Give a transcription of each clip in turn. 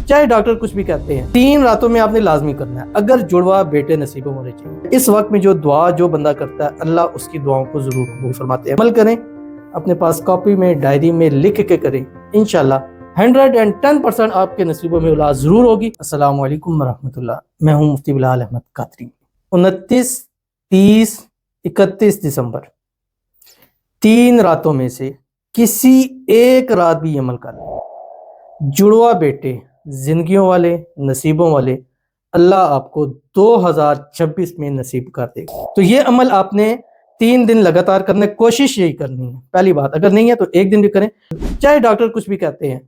چاہے ڈاکٹر کچھ بھی کہتے ہیں، 3 راتوں میں آپ نے لازمی کرنا ہے اگر جڑوا بیٹے نصیبوں ہونے چاہیے۔ اس وقت میں جو دعا جو بندہ کرتا ہے اللہ اس کی دعاؤں کو ضرور قبول فرماتے ہیں۔ عمل کریں، اپنے پاس کاپی میں ڈائری میں لکھ کے کریں، انشاءاللہ 110% آپ کے نصیبوں میں اولاد ضرور ہوگی۔ السلام علیکم ورحمۃ اللہ، میں ہوں مفتی بلال احمد قادری۔ 29، 30، 31 دسمبر 3 راتوں میں سے کسی ایک رات بھی عمل کر لیں، جڑوا بیٹے زندگیوں والے نصیبوں والے اللہ آپ کو 2026 میں نصیب کر دے گا۔ تو یہ عمل آپ نے 3 دن لگاتار کرنے، کوشش یہی کرنی ہے۔ پہلی بات، اگر نہیں ہے تو 1 دن بھی کریں، چاہے ڈاکٹر کچھ بھی کہتے ہیں،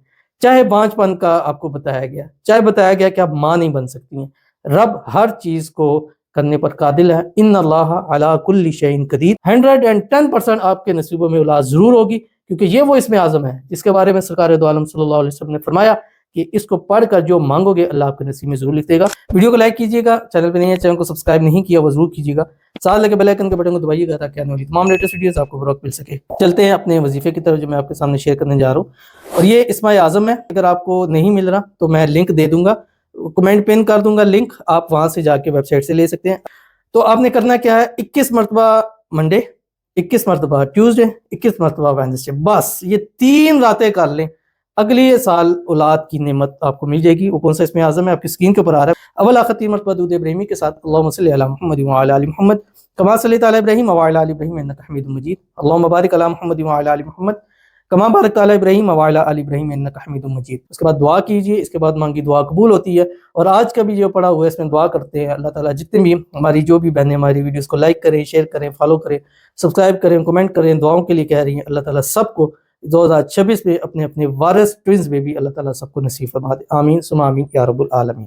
چاہے بانجھ پن کا آپ کو بتایا گیا، چاہے بتایا گیا کہ آپ ماں نہیں بن سکتی ہیں، رب ہر چیز کو کرنے پر قادر ہے۔ ان اللہ علی کل شیء قدیر، 110% آپ کے نصیبوں میں اولاد ضرور ہوگی، کیونکہ یہ وہ اسم اعظم ہے جس کے بارے میں سرکار دو عالم صلی اللہ علیہ وسلم نے فرمایا کہ اس کو پڑھ کر جو مانگو گے اللہ آپ کے نصیب میں ضرور لکھ دے گا۔ ویڈیو کو لائک کیجیے گا، چینل پہ نہیں ہے چینل کو سبسکرائب نہیں کیا وہ ضرور کیجیے گا، ساتھ لگے بیل آئیکن کے بٹن کو دبائیے گا تاکہ آنے والی تمام لیٹسٹ ویڈیوز آپ کو بر وقت مل سکے۔ چلتے ہیں اپنے وظیفے کی طرف جو میں آپ کے سامنے شیئر کرنے جا رہا ہوں، اور یہ اسم اعظم ہے۔ اگر آپ کو نہیں مل رہا تو میں لنک دے دوں گا، کمنٹ پن کر دوں گا لنک، آپ وہاں سے جا کے ویب سائٹ سے لے سکتے ہیں۔ تو آپ نے کرنا کیا ہے، 21 مرتبہ منڈے، 21 مرتبہ ٹیوزڈے، 21 مرتبہ وینسڈے، بس یہ 3 راتیں کر لیں، اگلی سال اولاد کی نعمت آپ کو مل جائے گی۔ وہ کون سا اسم اعظم ہے آپ کی اسکرین کے اوپر آ رہا ہے۔ اول آخر 3 مرتبہ درود ابراہیمی کے ساتھ اللہم صلی علی محمد وعلی آل محمد کما صلیت علی ابراہیم وعلی آل ابراہیم انک حمید مجید، اللہم بارک علی محمد وعلی آل محمد کما بارکت علی ابراہیم وعلی آل ابراہیم انک حمید مجید۔ اس کے بعد دعا کیجئے، اس کے بعد مانگی دعا قبول ہوتی ہے۔ اور آج کا بھی جو پڑھا ہوا ہے اس میں دعا کرتے ہیں اللہ تعالیٰ جتنے بھی ہماری جو بھی بہنیں ہماری ویڈیوز کو لائک کریں، شیئر کریں، فالو کریں، سبسکرائب کریں، کمنٹ کریں، دعاؤں کے لیے کہہ رہی ہیں، اللہ تعالیٰ سب کو 2026 میں اپنے وارث ٹوئنز بیبی اللہ تعالیٰ سب کو نصیب فرما دے۔ آمین ثم آمین یا رب العالمین۔